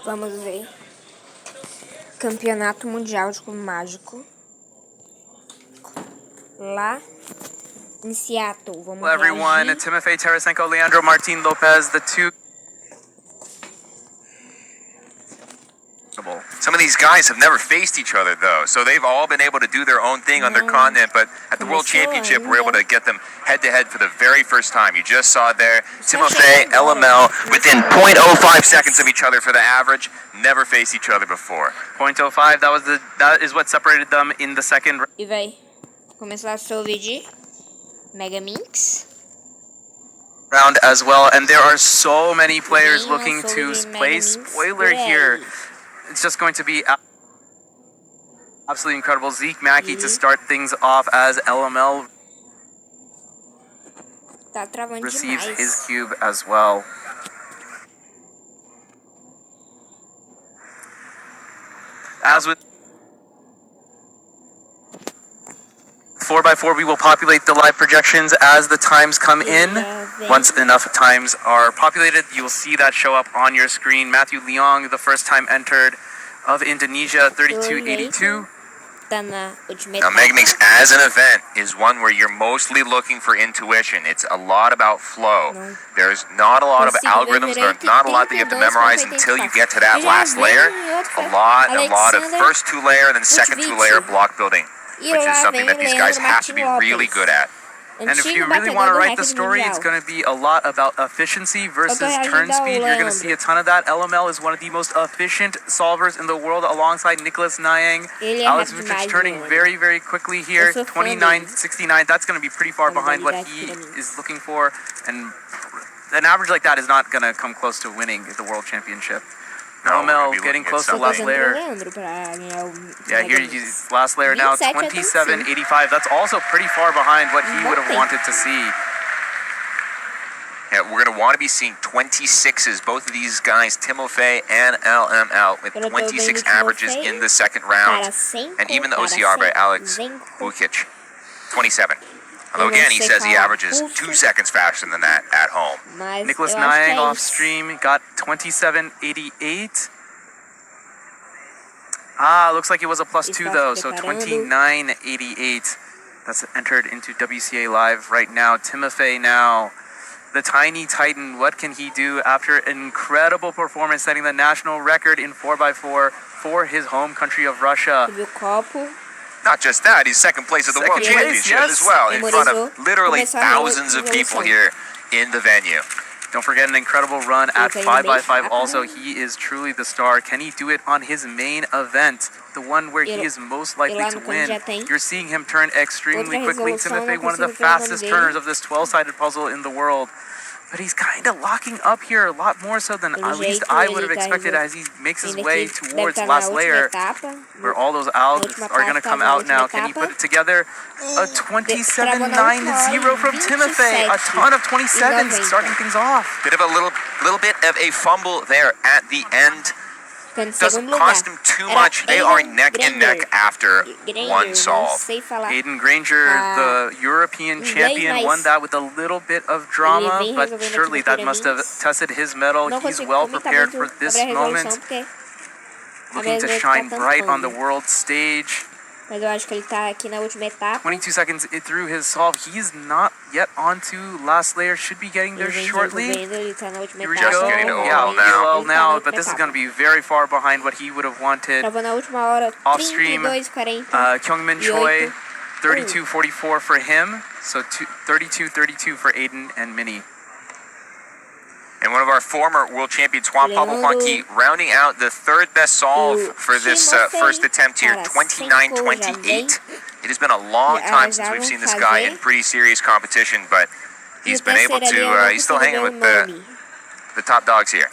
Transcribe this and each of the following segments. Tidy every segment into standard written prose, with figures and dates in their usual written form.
Vamos ver. Campeonato mundial de cubo mágico. Lá em Seattle. Vamos Hello everyone, reagir. Timofey Tarasenko, Leandro Martin Lopez, the two. Some of these guys have never faced each other though, so they've all been able to do their own thing on their continent, but at the World Championship we're able to get them head-to-head for the very first time. You just saw there, Timofey, LML, within 0.05 seconds of each other for the average, never faced each other before. 0.05, that is what separated them in the second round. E vai começar a ser o vídeo Megaminx. Round as well, and there are so many players looking to play spoiler here. It's just going to be absolutely incredible. Zeke Mackey to start things off as LML Tá travando receives demais. his cube as well. As with 4x4, we will populate the live projections as the times come in. Once enough times are populated, you will see that show up on your screen. Matthew Leong, the first time entered of Indonesia, 32.82. Tá na última Now, etapa. Megaminx as an event is one where you're mostly looking for intuition. It's a lot about flow. There's not a lot of algorithms. There's not a lot that you have to memorize until you get to that last layer. A lot of first two layer and then second two layer block building, which is something that these guys have to be really good at. And if you really want to write the story, it's going to be a lot about efficiency versus turn speed. You're going to see a ton of that. LML is one of the most efficient solvers in the world alongside Nicholas Nyang. Alex Vucic turning very, very quickly here. 29.69. That's going to be pretty far behind what he is looking for. And an average like that is not going to come close to winning the World Championship. LML getting close to last layer. Yeah, here he's last layer now, 27.85. That's also pretty far behind what he would have wanted to see. Yeah, we're going to want to be seeing 26s, both of these guys, Timofey and LML, with 26 averages in the second round. And even the OCR by Alex Vucic, 27. Although again, he says he averages 2 seconds faster than that at home. Nicholas Nyang off stream got 27.88. Looks like it was a +2 though, so 29.88. That's entered into WCA Live right now. Timofey now, the tiny titan. What can he do after an incredible performance, setting the national record in 4x4 for his home country of Russia? Not just that, he's second place at the World Championship as well, in front of literally thousands of people here in the venue. Don't forget an incredible run at 5x5 also. He is truly the star. Can he do it on his main event, the one where he is most likely to win? You're seeing him turn extremely quickly. Timofey, one of the fastest turners of this 12-sided puzzle in the world. But he's kind of locking up here a lot more so than at least I would have expected as he makes his way towards last layer, where all those algs are going to come out now. Can he put it together? A 27.90 from Timofey. A ton of 27s starting things off. Bit of a little bit of a fumble there at the end. Doesn't cost him too much. They are neck and neck after one solve. Aiden Granger, the European champion, won that with a little bit of drama, but surely that must have tested his mettle. He's well prepared for this moment, looking to shine bright on the world stage. Mas eu acho que ele tá aqui na última etapa. 22 seconds through his solve. He's not yet onto last layer. Should be getting there shortly. Ele tá na última Here we etapa. Just getting to go. OL now. EOL now, but this is going to be very far behind what he would have wanted. Travou na última hora. Off stream, 32:40. Kyungmin Choi, 32.44 for him. So 32.32 for Aiden and Minnie. And one of our former world champions, Juan Pablo Juanqui, rounding out the third best solve for this first attempt here, 29.28. It has been a long time since we've seen this guy in pretty serious competition, but he's been able to, he's still hanging with the top dogs here.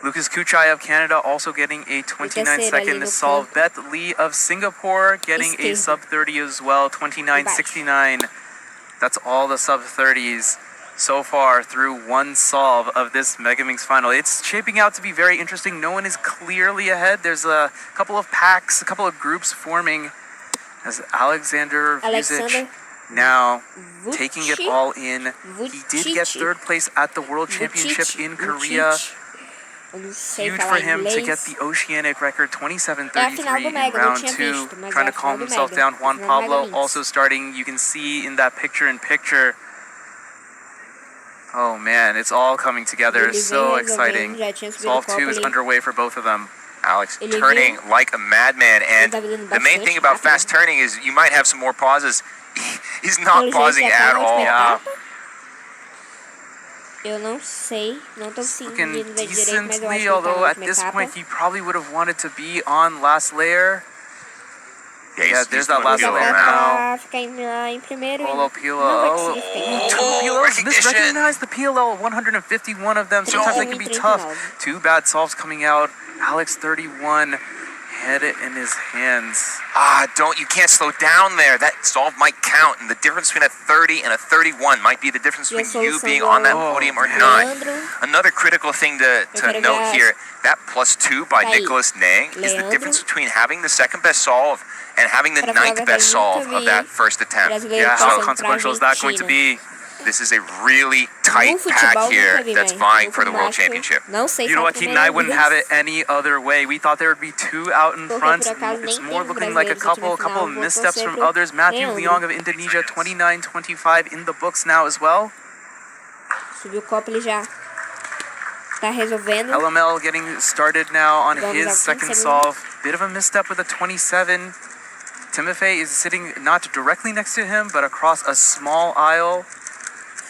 Lucas Kuchai of Canada also getting a 29-second solve. Beth Lee of Singapore getting a sub-30 as well, 29.69. That's all the sub-30s so far through one solve of this Megaminx final. It's shaping out to be very interesting. No one is clearly ahead. There's a couple of packs, a couple of groups forming as Alexander Vucic now taking it all in. He did get third place at the World Championship in Korea. Huge for him to get the Oceanic record, 27-33 in round 2. Trying to calm himself down. Juan Pablo also starting. You can see in that picture-in-picture. Oh man, it's all coming together. So exciting. Solve 2 is underway for both of them. Alex turning like a madman, and the main thing about fast turning is you might have some more pauses. He's not pausing at all. Yeah. Eu não sei, não tô Looking conseguindo ver direito, mas eu acho decently, que ele tá although na at última this etapa. point he probably would have wanted to be on last layer. Yeah, There's that last layer now. now. Pra ficar lá em primeiro Polo e PLL. não vai conseguir ficar em Two PLLs recognition. misrecognized the PLL, 151 of them. Sometimes they can be tough. 2 bad solves coming out. Alex 31 had it in his hands. You can't slow down there. That solve might count, and the difference between a 30 and a 31 might be the difference between you being on that podium or not. Another critical thing to note here, that +2 by Nicholas Nang is the difference between having the second best solve and having the 9th best solve of that first attempt. Yeah, how consequential is that going to be? This is a really tight pack here that's vying for the World Championship. You know what, Team Nye wouldn't have it any other way. We thought there would be 2 out in front. It's more looking like a couple of missteps from others. Matthew Leong of Indonesia, 29-25 in the books now as well. Subiu o copo, ele já tá resolvendo. LML getting started now on his second solve. Bit of a misstep with a 27. Timofey is sitting not directly next to him, but across a small aisle.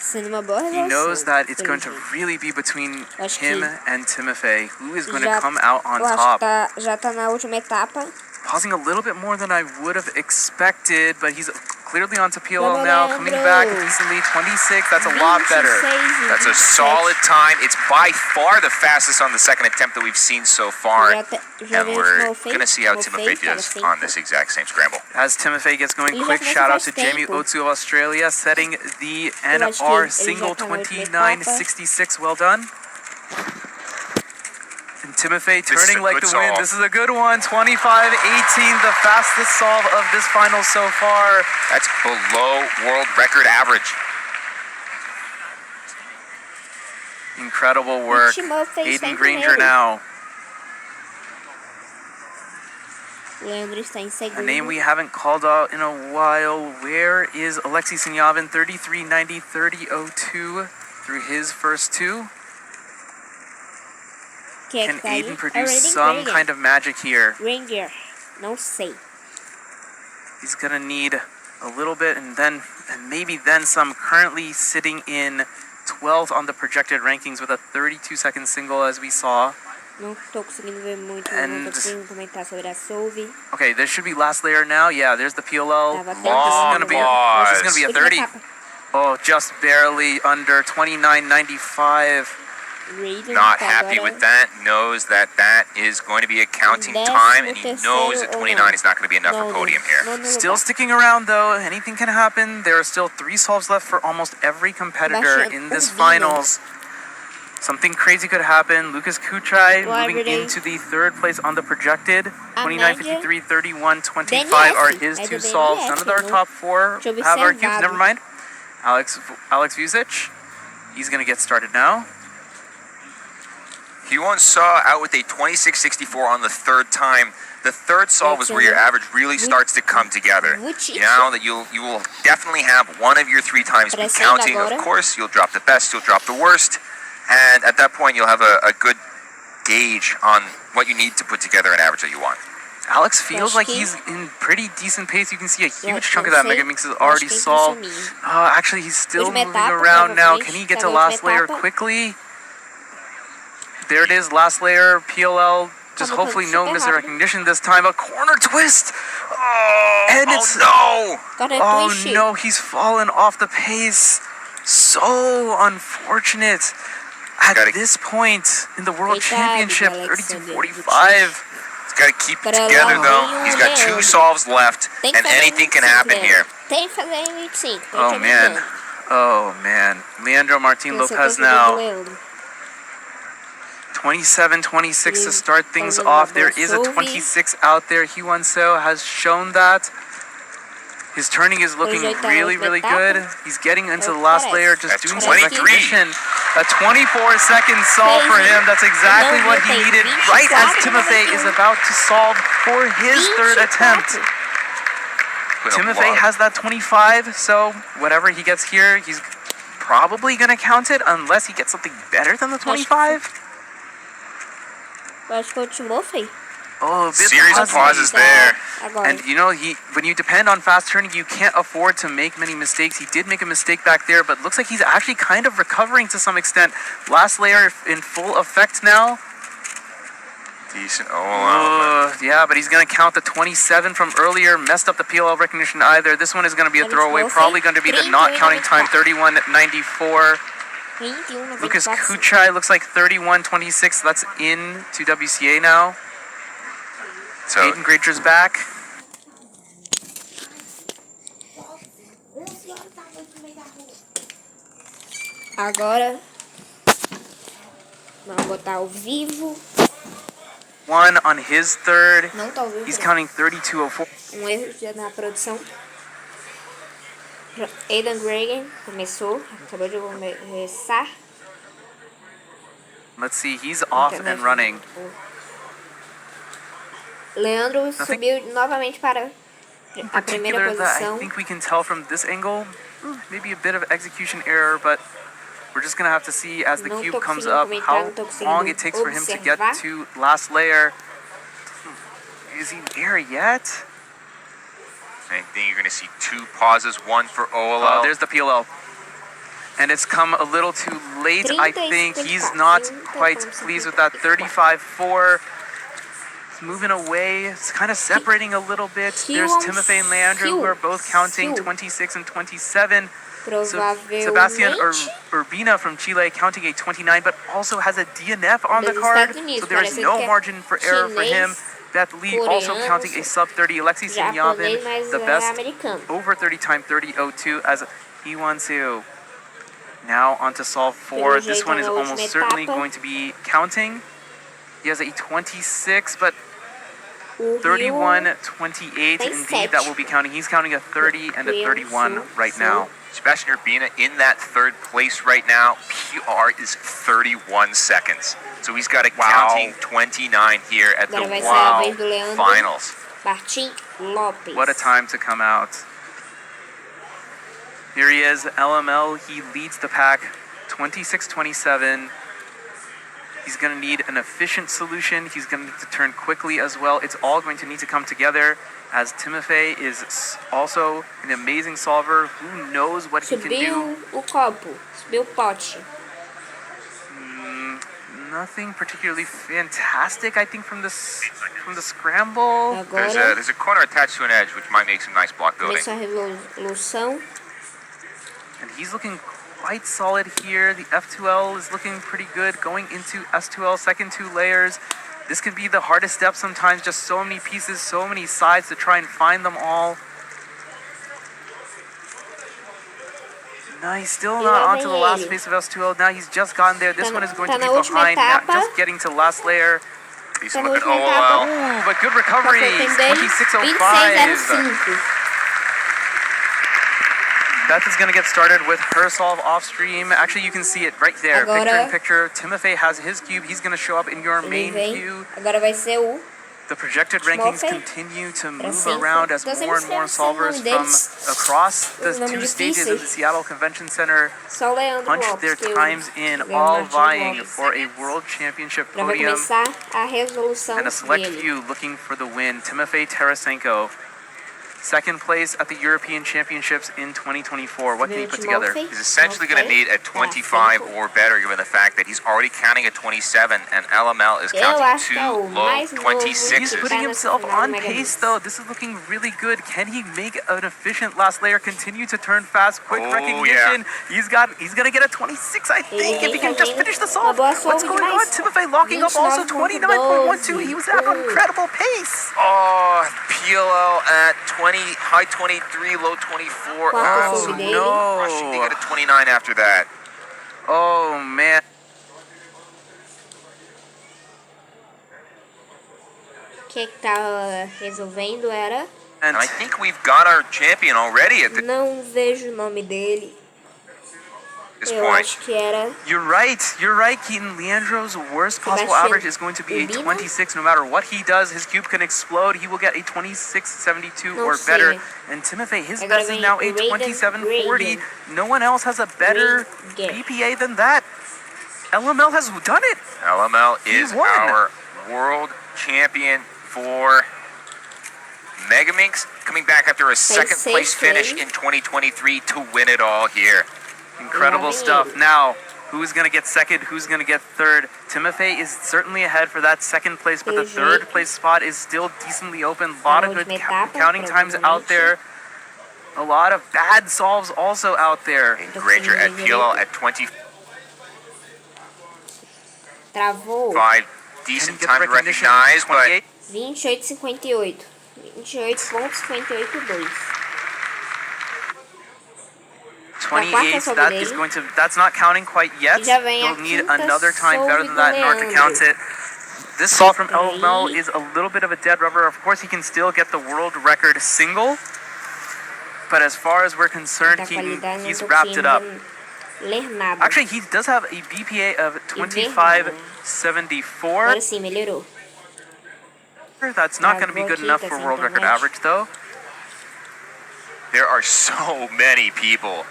Sendo uma boa He knows that it's going to really be between him and Timofey. Who is going to come out on top? Já tá na última etapa. Pausing a little bit more than I would have expected, but he's clearly onto PLL now, coming back decently, 26, that's a lot better. That's a solid time. It's by far the fastest on the second attempt that we've seen so far, and we're going to see how Timofey does on this exact same scramble. As Timofey gets going, quick shout out to Jamie Otsu of Australia, setting the NR single 29.66, well done. And Timofey turning like the wind. This is a good one. 25-18, the fastest solve of this final so far. That's below world record average. Incredible work. Aiden Granger now. A name we haven't called out in a while. Where is Alexei Sinyavin? 33.90, 30.02 through his first 2. Can Aiden produce some kind of magic here? Ranger, não sei. He's gonna need a little bit and maybe then some. Currently sitting in 12th on the projected rankings with a 32-second single, as we saw. Não tô conseguindo ver muito, não tô conseguindo comentar sobre a solve. Okay, there should be last layer now. Yeah, there's the PLL. This is gonna be a 30. Oh, just barely under 29.95. Not happy with that, knows that is going to be a counting time, and he knows that 29 is not going to be enough for podium here. Still sticking around though, anything can happen. There are still 3 solves left for almost every competitor in this finals. Something crazy could happen. Lucas Kuchai moving into the 3rd place on the projected. 29.53, 31.25 are his 2 solves. None of our top 4 have our cubes, never mind. Alex Vucic, he's going to get started now. He once saw out with a 26.64 on the 3rd time. The 3rd solve is where your average really starts to come together. Now that you will definitely have one of your 3 times be counting. Of course, you'll drop the best, you'll drop the worst, and at that point you'll have a good gauge on what you need to put together an average that you want. Alex feels like he's in pretty decent pace. You can see a huge chunk of that Megaminx is already solved. Actually, he's still moving around now. Can he get to last layer quickly? There it is, last layer, PLL, just hopefully no misrecognition this time. A corner twist! Oh no, he's fallen off the pace. So unfortunate. At this point in the World Championship, 32.45. He's got to keep it together though. He's got 2 solves left, and anything can happen here. Oh man. Leandro Martin Lopez now. 27-26 to start things off. There is a 26 out there. Hyun Seo has shown that. His turning is looking really, really good. He's getting into the last layer, just doing some recognition. A 24-second solve for him. That's exactly what he needed right as Timofey is about to solve for his third attempt. Timofey has that 25, so whatever he gets here, he's probably going to count it unless he gets something better than the 25. Eu acho que é o Timofey. Oh, a bit Series of pauses there. And you know, when you depend on fast turning, you can't afford to make many mistakes. He did make a mistake back there, but looks like he's actually kind of recovering to some extent. Last layer in full effect now. Decent. Oh, yeah, but he's going to count the 27 from earlier. Messed up the PLL recognition either. This one is going to be a throwaway. Probably going to be the not counting time, 31.94. Lucas Kuchai looks like 31.26. That's in to WCA now. So Aiden Granger's back. Agora vamos botar ao vivo. One on his third. Não tá ao vivo. He's counting 32.04. Erro já na produção. Aiden Gregan começou, acabou de começar. Let's see, he's off and running. Leandro subiu novamente para a primeira posição. I think we can tell from this angle, maybe a bit of execution error, but we're just going to have to see as the cube comes up how long it takes for him to get to last layer. Is he there yet? I think you're going to see two pauses, one for OLL. Oh, there's the PLL. And it's come a little too late, I think. He's not quite pleased with that 35.4. Moving away, it's kind of separating a little bit. There's Timofey and Leandro who are both counting 26 and 27. So Sebastian Urbina from Chile counting a 29, but also has a DNF on the card, so there is no margin for error for him. Beth Lee also counting a sub 30. Alexei Sinyavin, the best over 30 time 30.02 as he wants to. Now on to solve 4. This one is almost certainly going to be counting. He has a 26, but 31.28 indeed that will be counting. He's counting a 30 and a 31 right now. Sebastian Urbina in that third place right now. PR is 31 seconds. So he's got a counting 29 here at the finals. What a time to come out. Here he is, LML. He leads the pack, 26-27. He's going to need an efficient solution. He's going to need to turn quickly as well. It's all going to need to come together as Timofey is also an amazing solver. Who knows what he can do? O copo, subiu o pote. Nothing particularly fantastic, I think, from the scramble. There's a corner attached to an edge, which might make some nice block building. And he's looking quite solid here. The F2L is looking pretty good. Going into S2L, second 2 layers. This can be the hardest step sometimes. Just so many pieces, so many sides to try and find them all. No, he's still not onto the last phase of S2L. Now he's just gotten there. This one is going to be behind. Now just getting to last layer. Decent look at OLL. Ooh, but good recovery. 26.05. Beth is going to get started with her solve off stream. Actually, you can see it right there. Picture in picture. Timofey has his cube. He's going to show up in your main queue. Agora vai ser o The projected rankings continue to move around as more and more solvers from across the 2 stages of the Seattle Convention Center punch their times in, all vying for a world championship podium. And a select few looking for the win. Timofey Tarasenko, second place at the European Championships in 2024. What can he put together? He's essentially going to need a 25 or better, given the fact that he's already counting a 27, and LML is counting 2 low 26s. He's putting himself on pace, though. This is looking really good. Can he make an efficient last layer? Continue to turn fast. Quick recognition. He's going to get a 26, I think, if he can just finish the solve. What's going on? Timofey locking up also 29.12. He was at an incredible pace. Oh, PLL at 20, high 23, low 24. Oh, no. Rushing to get a 29 after that. Oh, man. O que tá resolvendo era... And I think we've got our champion already. Não vejo o nome dele. this Eu point. acho que era... You're right, Keaton. Leandro's worst possible average is going to be a 26. No matter what he does, his cube can explode. He will get a 26.72 or better. And Timofey, his best is now a 27.40. No one else has a better BPA than that. LML has done it. LML is our world champion for Megaminx, coming back after a second place finish in 2023 to win it all here. Incredible stuff. Now, who's going to get second? Who's going to get third? Timofey is certainly ahead for that second place, but the third place spot is still decently open. A lot of good counting times out there. A lot of bad solves also out there. And Granger at PLL at 25. Decent time to recognize, but 28,58. 28,58,2. 28, that's not counting quite yet. You'll need another time better than that in order to count it. This solve from LML is a little bit of a dead rubber. Of course, he can still get the world record single. But as far as we're concerned, he's wrapped it up. Actually, he does have a BPA of 25.74. That's not going to be good enough for world record average, though. There are so many people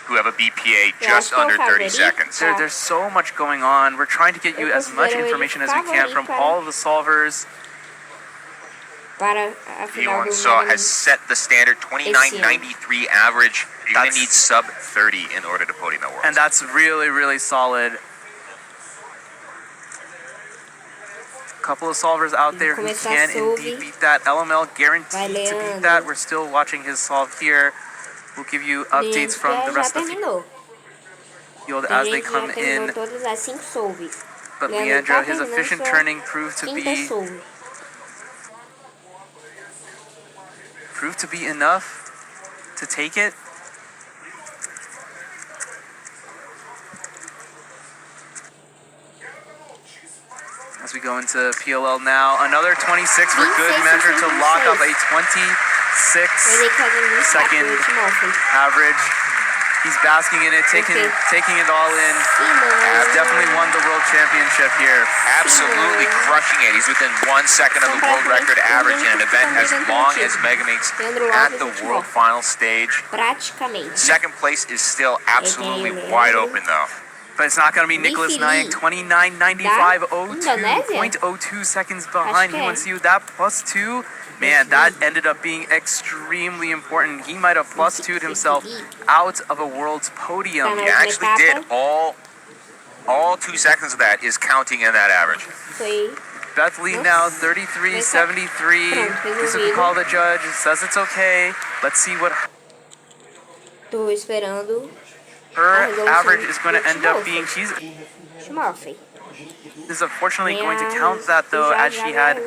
who have a BPA just under 30 seconds. There's so much going on. We're trying to get you as much information as we can from all of the solvers. Everyone has set the standard 29.93 average. You're going to need sub 30 in order to podium at Worlds. And that's really, really solid. Couple of solvers out there who can indeed beat that. LML guaranteed to beat that. We're still watching his solve here. We'll give you updates from the rest of the field as they come in. But Leandro, his efficient turning proved to be enough to take it. As we go into PLL now, another 26 for good measure to lock up a 26-second average. He's basking in it, taking it all in. Definitely won the world championship here. Absolutely crushing it. He's within 1 second of the world record average in an event as long as Megaminx at the world final stage. Second place is still absolutely wide open, though. But it's not going to be Nicholas Nying, 29.95.02 seconds behind. He wants you that +2. Man, that ended up being extremely important. He might have +2'd himself out of a world's podium. He actually did. All 2 seconds of that is counting in that average. Beth Lee now, 33.73. This is what we call the judge. Says it's okay. Let's see what her average is going to end up being. This is unfortunately going to count that, though, as she had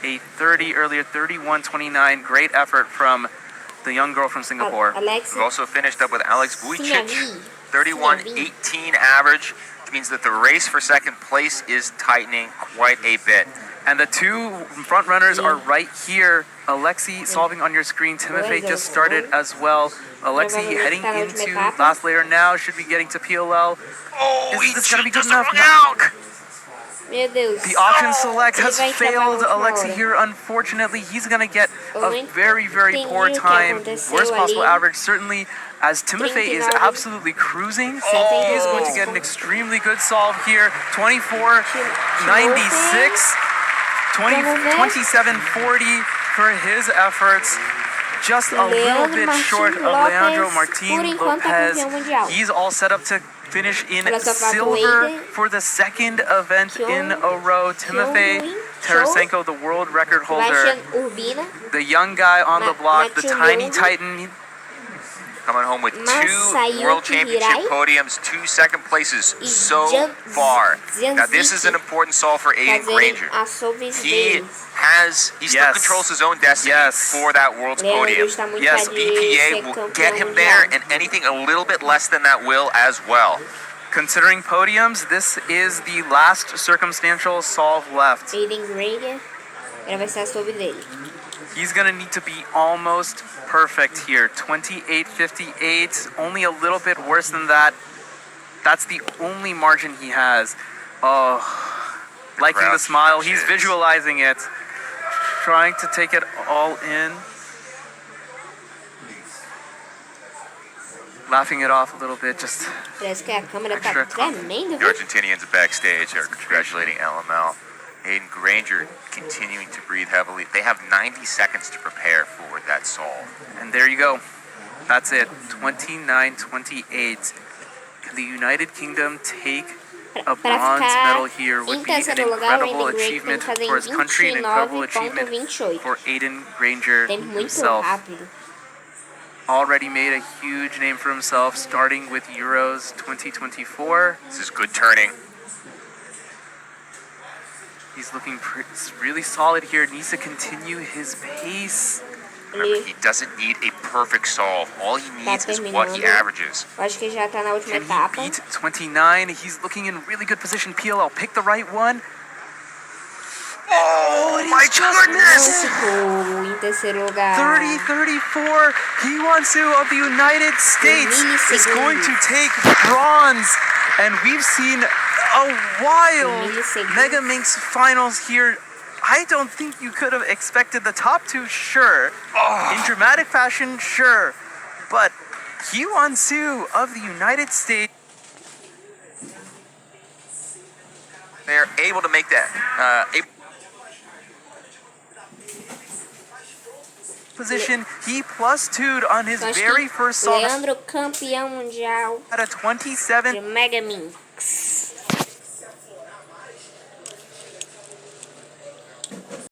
a 30 earlier, 31.29. Great effort from the young girl from Singapore. We've also finished up with Alex Vujicic, 31.18 average, which means that the race for second place is tightening quite a bit. And the two front runners are right here. Alexi solving on your screen. Timofey just started as well. Alexi heading into last layer now. Should be getting to PLL. Is this going to be good enough? The option select has failed Alexi here, unfortunately. He's going to get a very, very poor time. Worst possible average, certainly, as Timofey is absolutely cruising. He is going to get an extremely good solve here. 24.96. 27.40 for his efforts. Just a little bit short of Leandro Martin Lopez. He's all set up to finish in silver for the second event in a row. Timofey Tarasenko, the world record holder. The young guy on the block, the tiny titan. Coming home with 2 World Championship podiums, 2 second places so far. Now this is an important solve for Aiden Granger. He still controls his own destiny for that World's podium. Yes, BPA will get him there, and anything a little bit less than that will as well. Considering podiums, this is the last circumstantial solve left. Aiden Granger, vai ser a solve dele. He's gonna need to be almost perfect here. 28.58, only a little bit worse than that. That's the only margin he has. Oh, liking the smile. He's visualizing it, trying to take it all in. Laughing it off a little bit, just Parece que a câmera tá extra tremenda, The viu? Argentinians backstage are congratulating LML. Hayden Granger continuing to breathe heavily. They have 90 seconds to prepare for that solve. And there you go. That's it. 29-28. Can the United Kingdom take a Para bronze ficar medal here? Would em be an terceiro lugar, o incredible Hayden Granger tem achievement que fazer for his em country, an incredible achievement 29,28. for Hayden Granger Tem muito himself. rápido. Already made a huge name for himself, starting with Euros 2024. This is good turning. He's looking really solid here. Needs to continue his pace. Remember, he doesn't need a perfect solve. All he needs is what he terminando. averages. Eu acho que já tá na última Can he etapa. beat 29? He's looking in really good position. PLL, pick the right one. Oh, My Não goodness! ficou em terceiro lugar. 30-34. Hee-Won-Soo of the United States is going to take bronze. And we've seen a wild Megaminx finals here. I don't think you could have expected the top two, sure. In dramatic fashion, sure. But Hee-Won-Soo of the United States. They're able to make that. Position, he plus 2'd on his Eu acho very que first solve Leandro campeão mundial at a 27. de Megaminx.